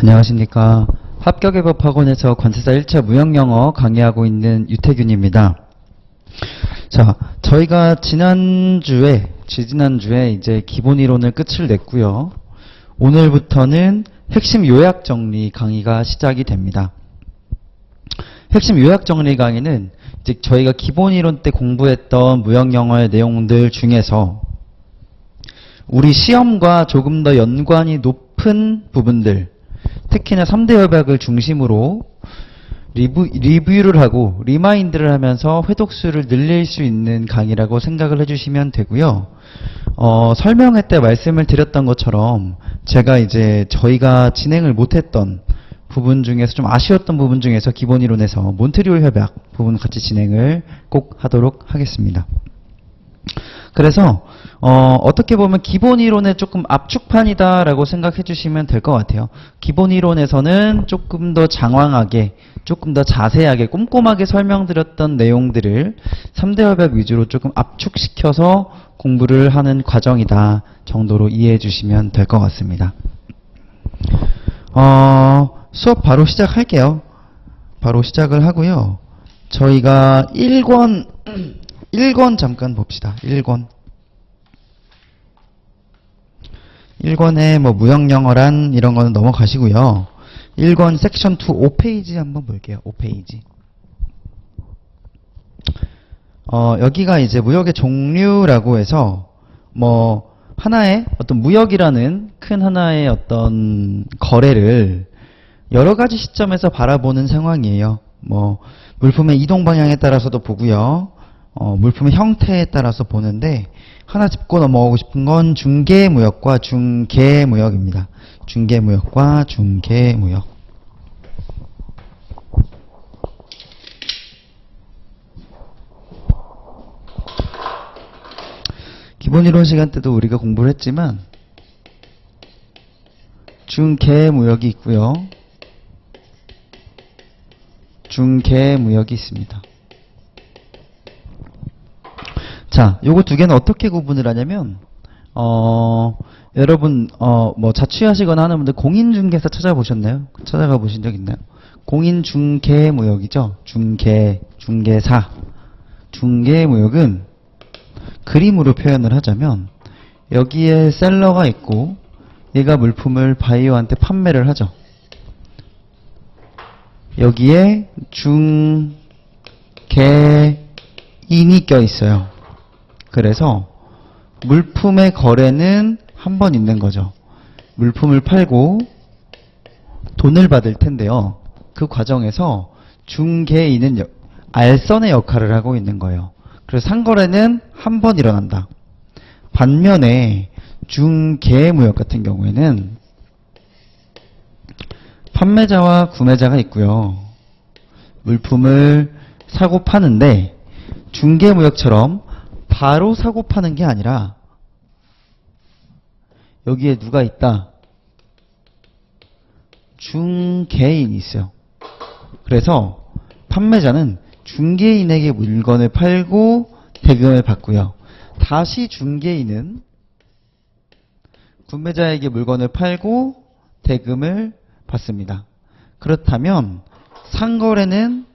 안녕하십니까. 합격의법학원에서 관세사 1차 무역영어 강의하고 있는 유태균입니다. 자, 저희가 지지난주에 이제 기본이론을 끝을 냈고요. 오늘부터는 핵심 요약 정리 강의가 시작이 됩니다. 핵심 요약 정리 강의는 이제 저희가 기본이론 때 공부했던 무역영어의 내용들 중에서 우리 시험과 조금 더 연관이 높은 부분들, 특히나 3대 협약을 중심으로 리뷰를 하고 리마인드를 하면서 회독수를 늘릴 수 있는 강의라고 생각을 해주시면 되고요. 설명회 때 말씀을 드렸던 것처럼 제가 이제 저희가 진행을 못했던 부분 중에서 좀 아쉬웠던 부분 중에서 기본이론에서 몬트리올 협약 부분 같이 진행을 꼭 하도록 하겠습니다. 그래서 어떻게 보면 기본이론의 조금 압축판이다라고 생각해 주시면 될 것 같아요. 기본이론에서는 조금 더 장황하게, 조금 더 자세하게, 꼼꼼하게 설명드렸던 내용들을 3대 협약 위주로 조금 압축시켜서 공부를 하는 과정이다 정도로 이해해 주시면 될 것 같습니다. 수업 바로 시작할게요. 바로 시작을 하고요. 저희가 1권 잠깐 봅시다. 1권에 뭐 무역영어란 이런 거는 넘어가시고요. 1권 섹션 2 5페이지 한번 볼게요. 5페이지. 여기가 이제 무역의 종류라고 해서 뭐 하나의 어떤 무역이라는 큰 하나의 어떤 거래를 여러 가지 시점에서 바라보는 상황이에요. 뭐 물품의 이동 방향에 따라서도 보고요. 물품의 형태에 따라서 보는데 하나 짚고 넘어가고 싶은 건 중개무역과 중개무역입니다. 중개무역과 중개무역. 기본이론 시간 때도 우리가 공부를 했지만 중개무역이 있고요. 중개무역이 있습니다. 자, 요거 두 개는 어떻게 구분을 하냐면, 여러분, 뭐 자취하시거나 하는 분들 공인중개사 찾아보셨나요? 찾아가 보신 적 있나요? 공인중개무역이죠. 중개사. 중개무역은 그림으로 표현을 하자면, 여기에 셀러가 있고, 얘가 물품을 바이어한테 판매를 하죠. 여기에 중개인이 껴 있어요. 그래서 물품의 거래는 한 번 있는 거죠. 물품을 팔고 돈을 받을 텐데요. 그 과정에서 중개인은 알선의 역할을 하고 있는 거예요. 그래서 상거래는 한 번 일어난다. 반면에 중개무역 같은 경우에는 판매자와 구매자가 있고요. 물품을 사고 파는데 중개무역처럼 바로 사고 파는 게 아니라 여기에 누가 있다? 중개인이 있어요. 그래서 판매자는 중개인에게 물건을 팔고 대금을 받고요. 다시 중개인은 구매자에게 물건을 팔고 대금을 받습니다. 그렇다면 상거래는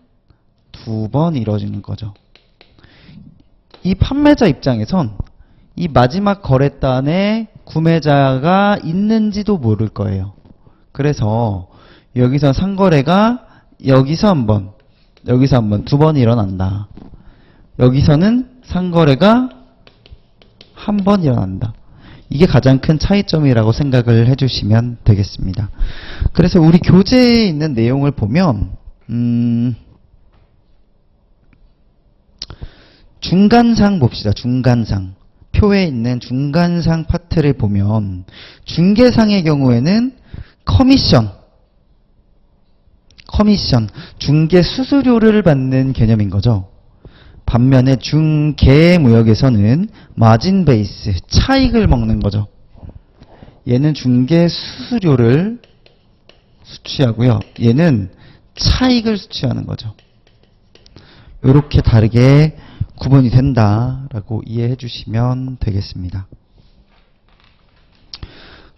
두 번 이루어지는 거죠. 이 판매자 입장에선 이 마지막 거래단에 구매자가 있는지도 모를 거예요. 그래서 여기서 상거래가 여기서 한 번, 여기서 한 번, 두 번 일어난다. 여기서는 상거래가 한 번 일어난다. 이게 가장 큰 차이점이라고 생각을 해주시면 되겠습니다. 그래서 우리 교재에 있는 내용을 보면 중간상 봅시다. 중간상. 표에 있는 중간상 파트를 보면 중개상의 경우에는 커미션, 중개 수수료를 받는 개념인 거죠. 반면에 중개무역에서는 마진 베이스, 차익을 먹는 거죠. 얘는 중개 수수료를 수취하고요. 얘는 차익을 수취하는 거죠. 이렇게 다르게 구분이 된다라고 이해해 주시면 되겠습니다.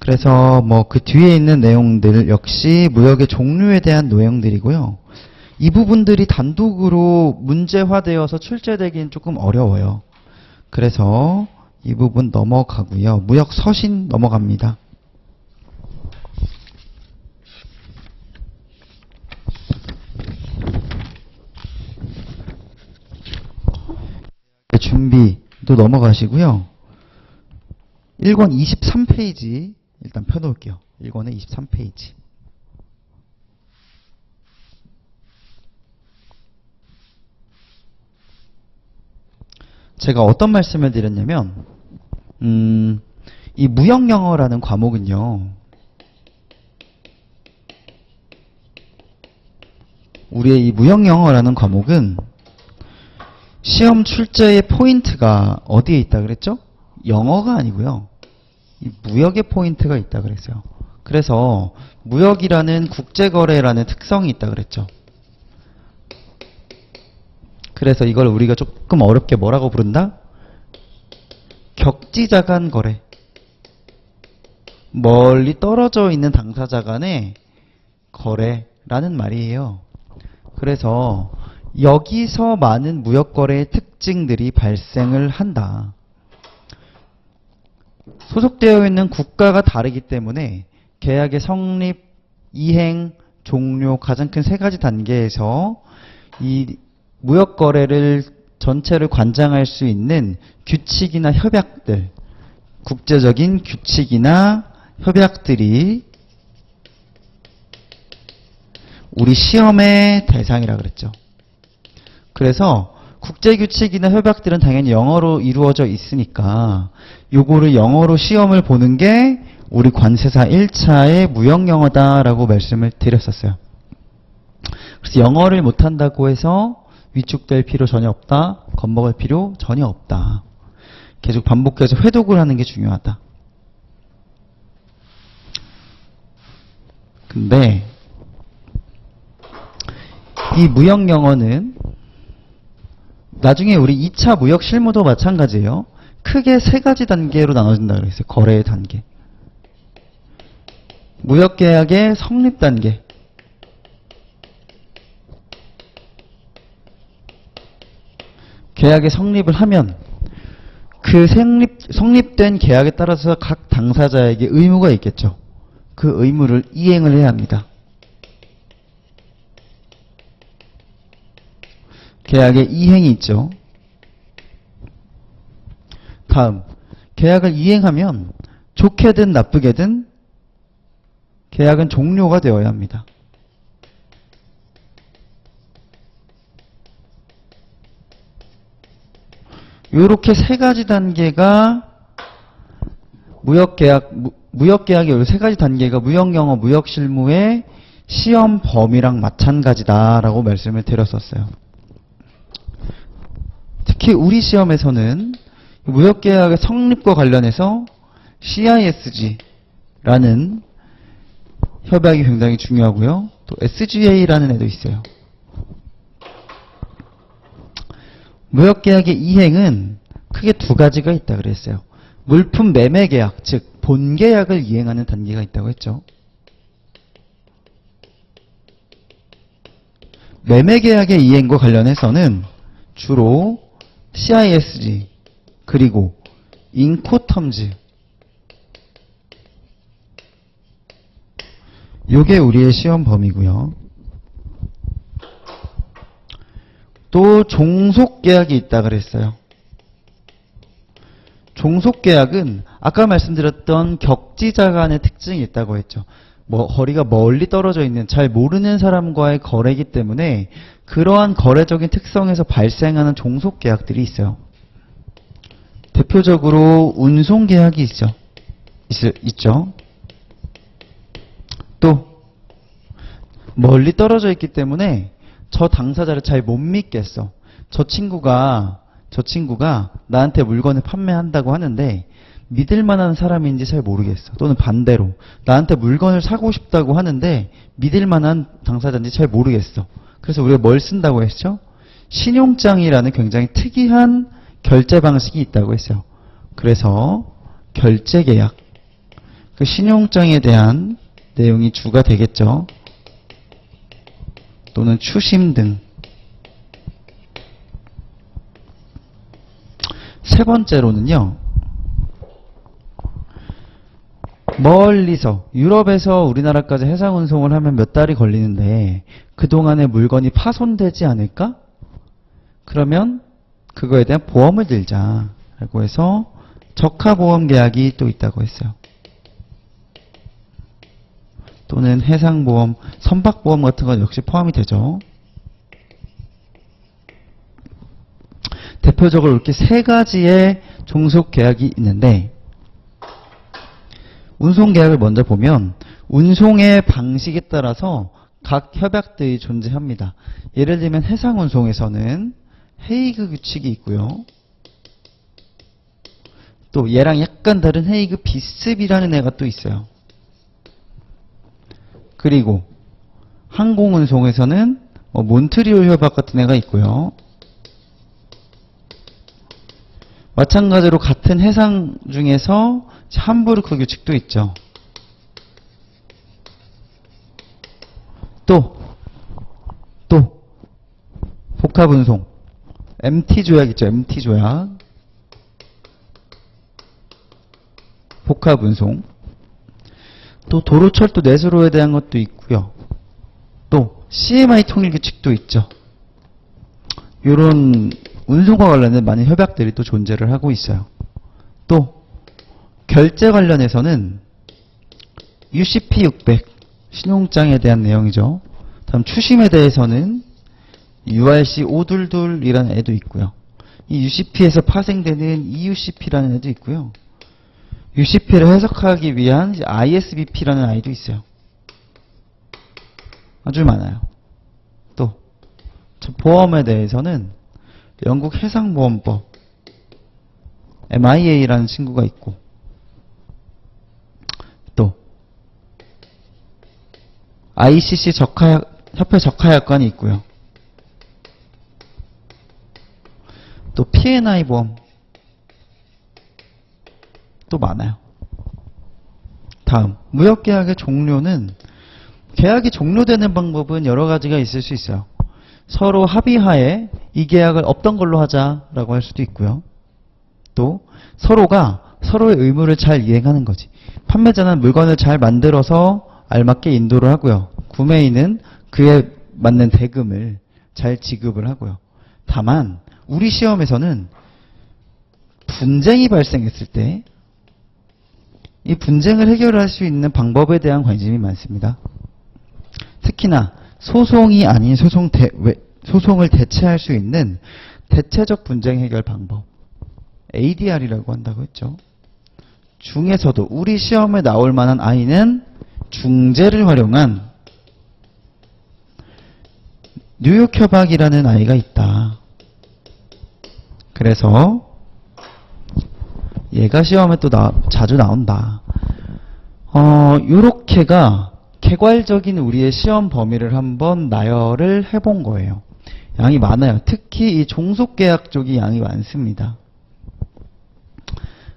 그래서 뭐 그 뒤에 있는 내용들 역시 무역의 종류에 대한 내용들이고요. 이 부분들이 단독으로 문제화되어서 출제되기는 조금 어려워요. 그래서 이 부분 넘어가고요. 무역 서신 넘어갑니다. 준비도 넘어가시고요. 1권 23페이지 일단 펴놓을게요. 1권에 23페이지. 제가 어떤 말씀을 드렸냐면 이 무역영어라는 과목은요. 우리의 이 무역영어라는 과목은 시험 출제의 포인트가 어디에 있다 그랬죠? 영어가 아니고요. 이 무역의 포인트가 있다 그랬어요. 그래서 무역이라는 국제거래라는 특성이 있다 그랬죠. 그래서 이걸 우리가 조금 어렵게 뭐라고 부른다? 격지자간 거래. 멀리 떨어져 있는 당사자 간의 거래라는 말이에요. 그래서 여기서 많은 무역거래의 특징들이 발생을 한다. 소속되어 있는 국가가 다르기 때문에 계약의 성립, 이행, 종료 가장 큰 세 가지 단계에서 이 무역거래를 전체를 관장할 수 있는 규칙이나 협약들, 국제적인 규칙이나 협약들이 우리 시험의 대상이라 그랬죠. 그래서 국제규칙이나 협약들은 당연히 영어로 이루어져 있으니까 요거를 영어로 시험을 보는 게 우리 관세사 1차의 무역영어다라고 말씀을 드렸었어요. 그래서 영어를 못한다고 해서 위축될 필요 전혀 없다. 겁먹을 필요 전혀 없다. 계속 반복해서 회독을 하는 게 중요하다. 근데 이 무역영어는 나중에 우리 2차 무역 실무도 마찬가지예요. 크게 세 가지 단계로 나눠진다 그랬어요. 거래의 단계. 무역계약의 성립 단계. 계약의 성립을 하면 그 성립된 계약에 따라서 각 당사자에게 의무가 있겠죠. 그 의무를 이행을 해야 합니다. 계약의 이행이 있죠. 다음, 계약을 이행하면 좋게든 나쁘게든 계약은 종료가 되어야 합니다. 이렇게 세 가지 단계가 무역계약의 세 가지 단계가 무역영어, 무역실무의 시험 범위랑 마찬가지다라고 말씀을 드렸었어요. 특히 우리 시험에서는 무역계약의 성립과 관련해서 CISG라는 협약이 굉장히 중요하고요. 또 SGA라는 애도 있어요. 무역계약의 이행은 크게 두 가지가 있다 그랬어요. 물품 매매 계약, 즉 본계약을 이행하는 단계가 있다고 했죠. 매매 계약의 이행과 관련해서는 주로 CISG 그리고 인코텀즈 요게 우리의 시험 범위고요. 또 종속계약이 있다 그랬어요. 종속계약은 아까 말씀드렸던 격지자 간의 특징이 있다고 했죠. 거리가 멀리 떨어져 있는 잘 모르는 사람과의 거래이기 때문에 그러한 거래적인 특성에서 발생하는 종속계약들이 있어요. 대표적으로 운송계약이 있죠. 또 멀리 떨어져 있기 때문에 저 당사자를 잘 못 믿겠어. 저 친구가 나한테 물건을 판매한다고 하는데 믿을 만한 사람인지 잘 모르겠어. 또는 반대로 나한테 물건을 사고 싶다고 하는데 믿을 만한 당사자인지 잘 모르겠어. 그래서 우리가 뭘 쓴다고 했죠? 신용장이라는 굉장히 특이한 결제 방식이 있다고 했어요. 그래서 결제계약, 그 신용장에 대한 내용이 주가 되겠죠. 또는 추심 등. 세 번째로는요. 멀리서 유럽에서 우리나라까지 해상 운송을 하면 몇 달이 걸리는데 그동안에 물건이 파손되지 않을까? 그러면 그거에 대한 보험을 들자라고 해서 적하보험 계약이 또 있다고 했어요. 또는 해상보험, 선박보험 같은 건 역시 포함이 되죠. 대표적으로 이렇게 세 가지의 종속계약이 있는데 운송계약을 먼저 보면 운송의 방식에 따라서 각 협약들이 존재합니다. 예를 들면 해상운송에서는 헤이그 규칙이 있고요. 또 얘랑 약간 다른 헤이그 비습이라는 애가 또 있어요. 그리고 항공운송에서는 몬트리올 협약 같은 애가 있고요. 마찬가지로 같은 해상 중에서 함부르크 규칙도 있죠. 또 복합운송 MT 조약 있죠. MT 조약 복합운송 또 도로철도 내수로에 대한 것도 있고요. 또 CMI 통일 규칙도 있죠. 이런 운송과 관련된 많은 협약들이 또 존재를 하고 있어요. 또 결제 관련해서는 UCP 600 신용장에 대한 내용이죠. 다음 추심에 대해서는 URC 522이라는 애도 있고요. 이 UCP에서 파생되는 EUCP라는 애도 있고요. UCP를 해석하기 위한 ISBP라는 아이도 있어요. 아주 많아요. 또 보험에 대해서는 영국 해상보험법 MIA라는 친구가 있고 또 ICC 협회 적하약관이 있고요. 또 P&I 보험 또 많아요. 다음 무역계약의 종료는 계약이 종료되는 방법은 여러 가지가 있을 수 있어요. 서로 합의하에 이 계약을 없던 걸로 하자라고 할 수도 있고요. 또 서로가 서로의 의무를 잘 이행하는 거지. 판매자는 물건을 잘 만들어서 알맞게 인도를 하고요. 구매인은 그에 맞는 대금을 잘 지급을 하고요. 다만 우리 시험에서는 분쟁이 발생했을 때 이 분쟁을 해결할 수 있는 방법에 대한 관심이 많습니다. 특히나 소송이 아닌 소송을 대체할 수 있는 대체적 분쟁 해결 방법 ADR이라고 한다고 했죠. 중에서도 우리 시험에 나올 만한 아이는 중재를 활용한 뉴욕 협약이라는 아이가 있다. 그래서 얘가 시험에 또 자주 나온다. 요렇게가 개괄적인 우리의 시험 범위를 한번 나열을 해본 거예요. 양이 많아요. 특히 이 종속계약 쪽이 양이 많습니다.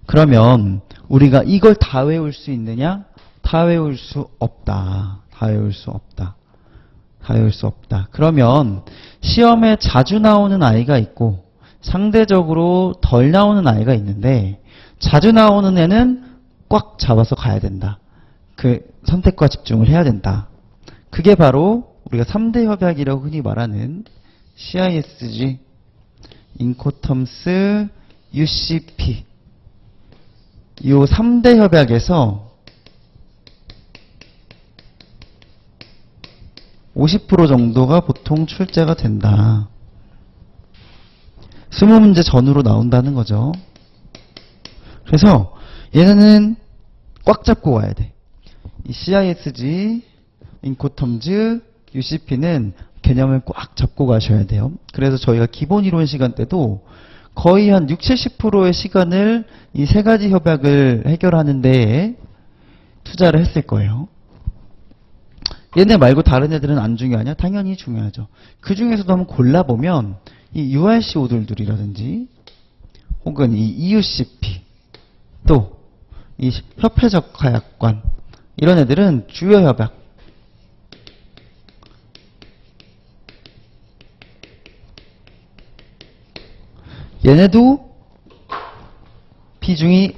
그러면 우리가 이걸 다 외울 수 있느냐? 다 외울 수 없다. 다 외울 수 없다. 다 외울 수 없다. 그러면 시험에 자주 나오는 아이가 있고 상대적으로 덜 나오는 아이가 있는데 자주 나오는 애는 꽉 잡아서 가야 된다. 그 선택과 집중을 해야 된다. 그게 바로 우리가 3대 협약이라고 흔히 말하는 CISG, 인코텀스, UCP 이 3대 협약에서 50% 정도가 보통 출제가 된다. 20문제 전후로 나온다는 거죠. 그래서 얘네는 꽉 잡고 와야 돼. 이 CISG, 인코텀즈, UCP는 개념을 꽉 잡고 가셔야 돼요. 그래서 저희가 기본 이론 시간 때도 거의 한 60-70%의 시간을 이 세 가지 협약을 해결하는 데에 투자를 했을 거예요. 얘네 말고 다른 애들은 안 중요하냐? 당연히 중요하죠. 그 중에서도 한번 골라보면 이 URC 오돌들이라든지 혹은 이 EUCP 또 이 협회적 가약관 이런 애들은 주요 협약 얘네도 비중이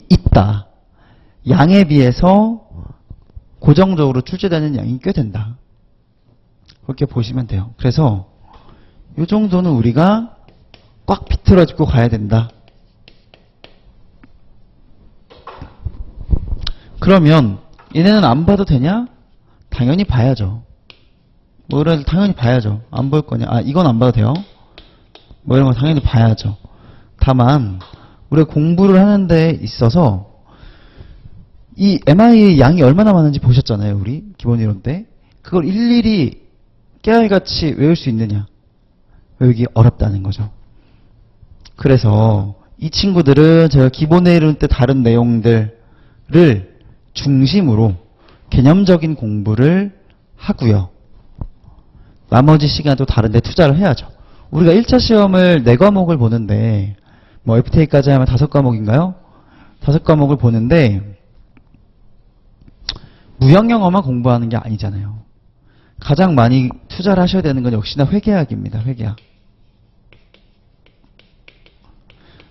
있다. 양에 비해서 고정적으로 출제되는 양이 꽤 된다. 그렇게 보시면 돼요. 그래서 이 정도는 우리가 꽉 비틀어지고 가야 된다. 그러면 얘네는 안 봐도 되냐? 당연히 봐야죠. 뭐 이런 당연히 봐야죠. 안 볼 거냐? 아, 이건 안 봐도 돼요. 뭐 이런 거 당연히 봐야죠. 다만 우리가 공부를 하는 데 있어서 이 MI의 양이 얼마나 많은지 보셨잖아요. 우리 기본 이론 때. 그걸 일일이 깨알같이 외울 수 있느냐. 외우기 어렵다는 거죠. 그래서 이 친구들은 제가 기본 이론 때 다른 내용들을 중심으로 개념적인 공부를 하고요. 나머지 시간도 다른 데 투자를 해야죠. 우리가 1차 시험을 4과목을 보는데 뭐 FTA까지 하면 5과목인가요? 5과목을 보는데 무형영어만 공부하는 게 아니잖아요. 가장 많이 투자를 하셔야 되는 건 역시나 회계학입니다. 회계학.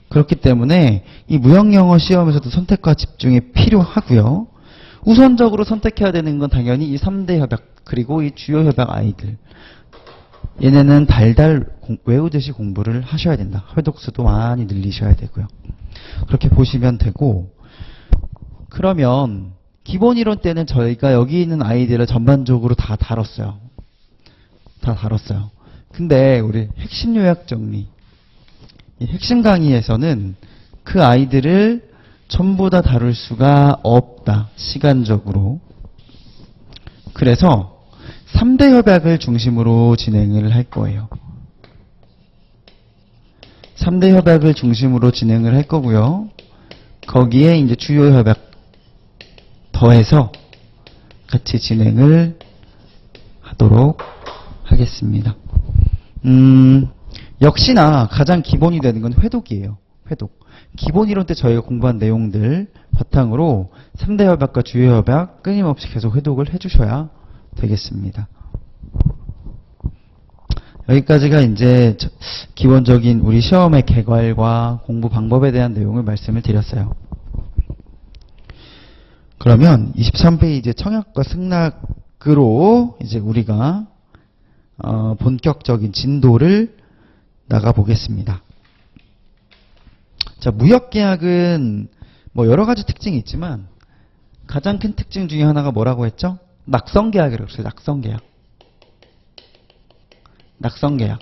그렇기 때문에 이 무형영어 시험에서도 선택과 집중이 필요하고요. 우선적으로 선택해야 되는 건 당연히 이 3대 협약 그리고 이 주요 협약 아이들. 얘네는 달달 외우듯이 공부를 하셔야 된다. 회독수도 많이 늘리셔야 되고요. 그렇게 보시면 되고, 그러면 기본 이론 때는 저희가 여기 있는 아이들을 전반적으로 다 다뤘어요. 다 다뤘어요. 근데 우리 핵심 요약 정리, 이 핵심 강의에서는 그 아이들을 전부 다 다룰 수가 없다. 시간적으로. 그래서 3대 협약을 중심으로 진행을 할 거예요. 3대 협약을 중심으로 진행을 할 거고요. 거기에 이제 주요 협약 더해서 같이 진행을 하도록 하겠습니다. 역시나 가장 기본이 되는 건 회독이에요. 회독. 기본 이론 때 저희가 공부한 내용들 바탕으로 3대 협약과 주요 협약 끊임없이 계속 회독을 해주셔야 되겠습니다. 여기까지가 이제 기본적인 우리 시험의 개괄과 공부 방법에 대한 내용을 말씀을 드렸어요. 그러면 23페이지 청약과 승낙으로 이제 우리가 본격적인 진도를 나가 보겠습니다. 자, 무역계약은 뭐 여러 가지 특징이 있지만 가장 큰 특징 중에 하나가 뭐라고 했죠? 낙성계약이라고 했어요. 낙성계약. 낙성계약.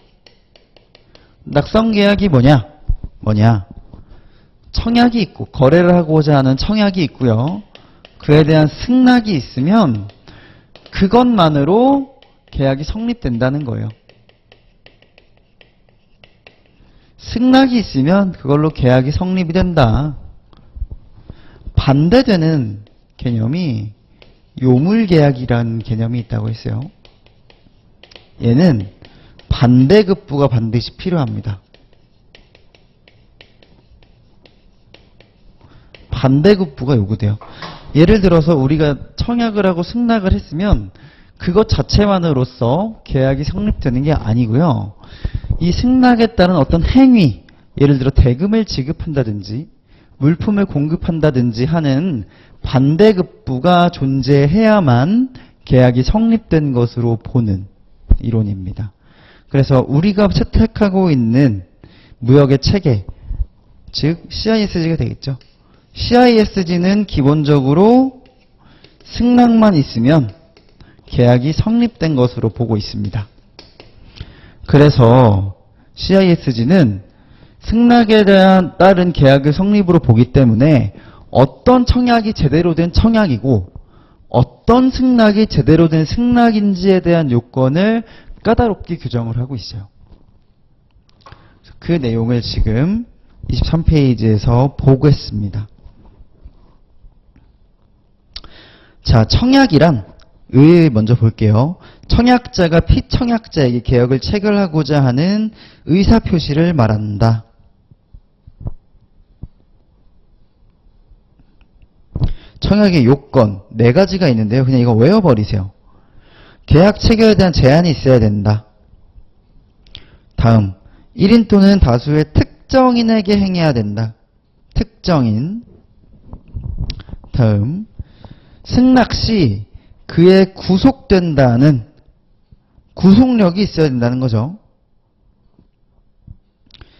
낙성계약이 뭐냐? 청약이 있고 거래를 하고자 하는 청약이 있고요. 그에 대한 승낙이 있으면 그것만으로 계약이 성립된다는 거예요. 승낙이 있으면 그걸로 계약이 성립이 된다. 반대되는 개념이 요물계약이라는 개념이 있다고 했어요. 얘는 반대급부가 반드시 필요합니다. 반대급부가 요구돼요. 예를 들어서 우리가 청약을 하고 승낙을 했으면 그것 자체만으로서 계약이 성립되는 게 아니고요. 이 승낙에 따른 어떤 행위, 예를 들어 대금을 지급한다든지 물품을 공급한다든지 하는 반대급부가 존재해야만 계약이 성립된 것으로 보는 이론입니다. 그래서 우리가 채택하고 있는 무역의 체계, 즉 CISG가 되겠죠. CISG는 기본적으로 승낙만 있으면 계약이 성립된 것으로 보고 있습니다. 그래서 CISG는 승낙에 대한 따른 계약을 성립으로 보기 때문에 어떤 청약이 제대로 된 청약이고 어떤 승낙이 제대로 된 승낙인지에 대한 요건을 까다롭게 규정을 하고 있어요. 그 내용을 지금 23페이지에서 보겠습니다. 자, 청약이란 먼저 볼게요. 청약자가 피청약자에게 계약을 체결하고자 하는 의사표시를 말한다. 청약의 요건 4가지가 있는데요. 그냥 이거 외워버리세요. 계약 체결에 대한 제한이 있어야 된다. 다음 1인 또는 다수의 특정인에게 행해야 된다. 특정인. 다음 승낙 시 그의 구속된다는 구속력이 있어야 된다는 거죠.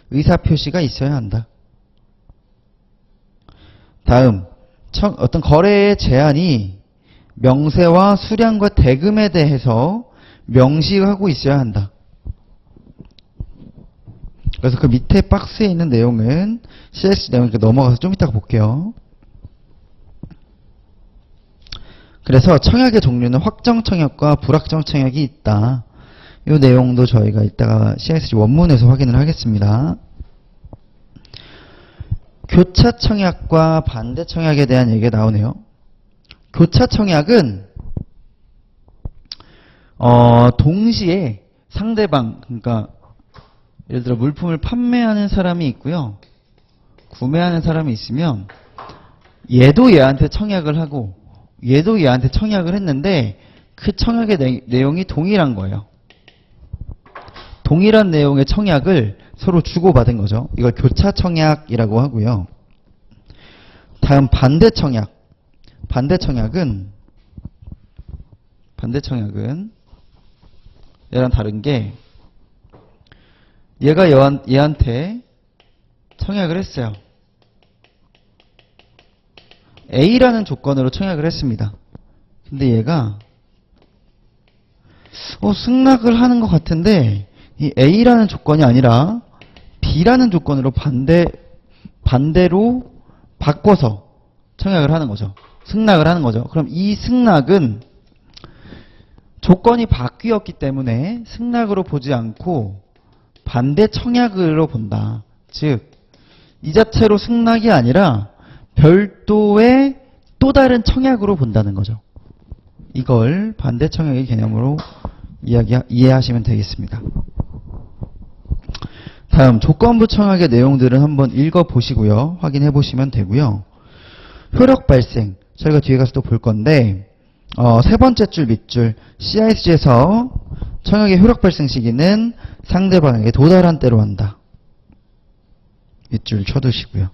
의사표시가 있어야 한다. 다음 어떤 거래의 제한이 명세와 수량과 대금에 대해서 명시하고 있어야 한다. 그래서 그 밑에 박스에 있는 내용은 CSG 내용 넘어가서 좀 이따가 볼게요. 그래서 청약의 종류는 확정 청약과 불확정 청약이 있다. 이 내용도 저희가 이따가 CSG 원문에서 확인을 하겠습니다. 교차 청약과 반대 청약에 대한 얘기가 나오네요. 교차 청약은 동시에 상대방, 그러니까 예를 들어 물품을 판매하는 사람이 있고요. 구매하는 사람이 있으면 얘도 얘한테 청약을 하고 얘도 얘한테 청약을 했는데 그 청약의 내용이 동일한 거예요. 동일한 내용의 청약을 서로 주고받은 거죠. 이걸 교차 청약이라고 하고요. 다음 반대 청약. 반대 청약은 얘랑 다른 게 얘가 얘한테 청약을 했어요. A라는 조건으로 청약을 했습니다. 근데 얘가 승낙을 하는 것 같은데 이 A라는 조건이 아니라 B라는 조건으로 반대로 바꿔서 청약을 하는 거죠. 승낙을 하는 거죠. 그럼 이 승낙은 조건이 바뀌었기 때문에 승낙으로 보지 않고 반대 청약으로 본다. 즉, 이 자체로 승낙이 아니라 별도의 또 다른 청약으로 본다는 거죠. 이걸 반대 청약의 개념으로 이해하시면 되겠습니다. 다음 조건부 청약의 내용들은 한번 읽어보시고요. 확인해보시면 되고요. 효력 발생, 저희가 뒤에 가서 또 볼 건데 세 번째 줄 밑줄 CISG에서 청약의 효력 발생 시기는 상대방에게 도달한 때로 한다. 밑줄 쳐두시고요.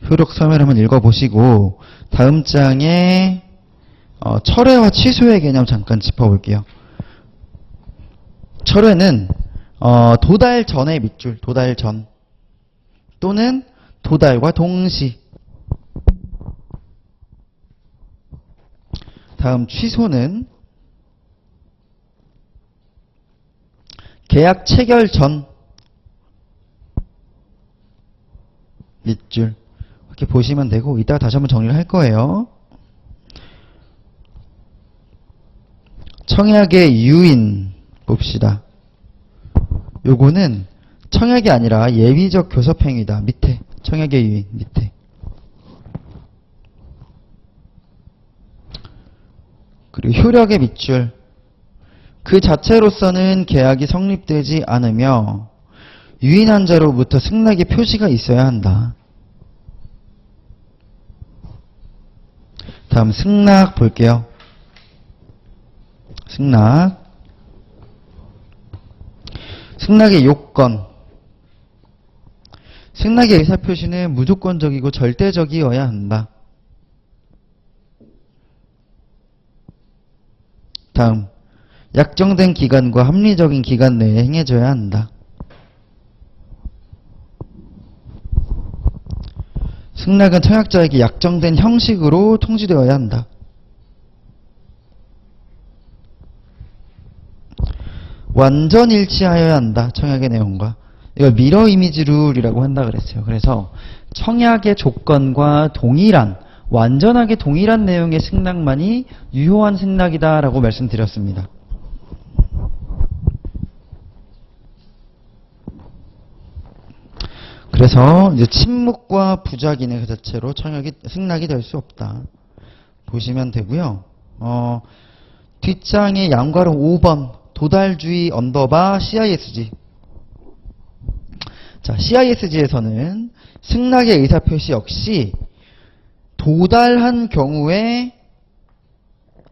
효력 서면 한번 읽어보시고 다음 장에 철회와 취소의 개념 잠깐 짚어볼게요. 철회는 도달 전의 밑줄, 도달 전 또는 도달과 동시. 다음 취소는 계약 체결 전 밑줄 이렇게 보시면 되고 이따가 다시 한번 정리를 할 거예요. 청약의 유인 봅시다. 요거는 청약이 아니라 예비적 교섭행위다. 밑에 청약의 유인 밑에. 그리고 효력의 밑줄. 그 자체로서는 계약이 성립되지 않으며 유인한 자로부터 승낙의 표시가 있어야 한다. 다음 승낙 볼게요. 승낙의 요건. 승낙의 의사표시는 무조건적이고 절대적이어야 한다. 다음 약정된 기간과 합리적인 기간 내에 행해져야 한다. 승낙은 청약자에게 약정된 형식으로 통지되어야 한다. 완전 일치하여야 한다. 청약의 내용과. 이걸 미러 이미지 룰이라고 한다 그랬어요. 그래서 청약의 조건과 완전하게 동일한 내용의 승낙만이 유효한 승낙이다라고 말씀드렸습니다. 그래서 이제 침묵과 부작인의 그 자체로 승낙이 될 수 없다. 보시면 되고요. 뒷장에 양괄호 5번 도달주의 언더바 CISG. 자, CISG에서는 승낙의 의사표시 역시 도달한 경우에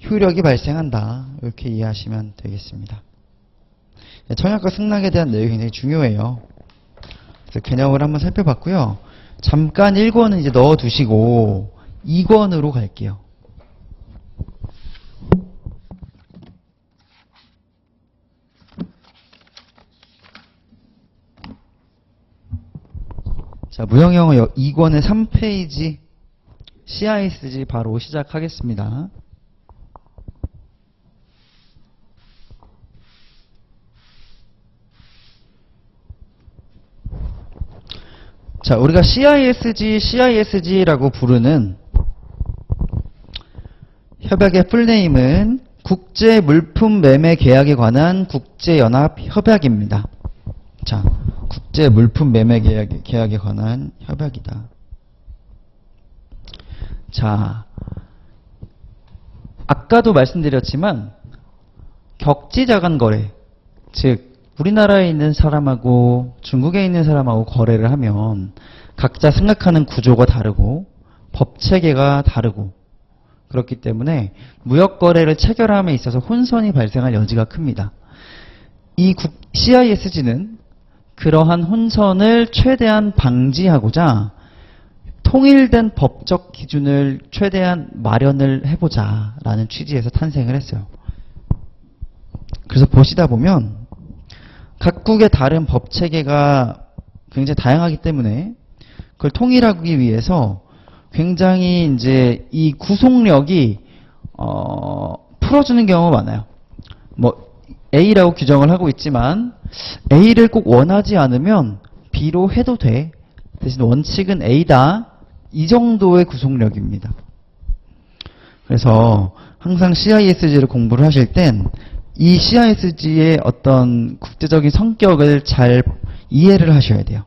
효력이 발생한다. 이렇게 이해하시면 되겠습니다. 청약과 승낙에 대한 내용이 굉장히 중요해요. 그래서 개념을 한번 살펴봤고요. 잠깐 1권은 이제 넣어두시고 2권으로 갈게요. 자, 무형영어 2권의 3페이지 CISG 바로 시작하겠습니다. 자, 우리가 CISG라고 부르는 협약의 풀네임은 국제물품매매계약에 관한 국제연합협약입니다. 자, 국제물품매매계약에 관한 협약이다. 자, 아까도 말씀드렸지만 격지자간거래, 즉 우리나라에 있는 사람하고 중국에 있는 사람하고 거래를 하면 각자 생각하는 구조가 다르고 법체계가 다르고 그렇기 때문에 무역거래를 체결함에 있어서 혼선이 발생할 여지가 큽니다. 이 CISG는 그러한 혼선을 최대한 방지하고자 통일된 법적 기준을 최대한 마련을 해보자 라는 취지에서 탄생을 했어요. 그래서 보시다 보면 각국의 다른 법 체계가 굉장히 다양하기 때문에 그걸 통일하기 위해서 굉장히 이제 이 구속력이 풀어주는 경우가 많아요. 뭐 A라고 규정을 하고 있지만 A를 꼭 원하지 않으면 B로 해도 돼. 대신 원칙은 A다. 이 정도의 구속력입니다. 그래서 항상 CISG를 공부를 하실 땐 이 CISG의 어떤 국제적인 성격을 잘 이해를 하셔야 돼요.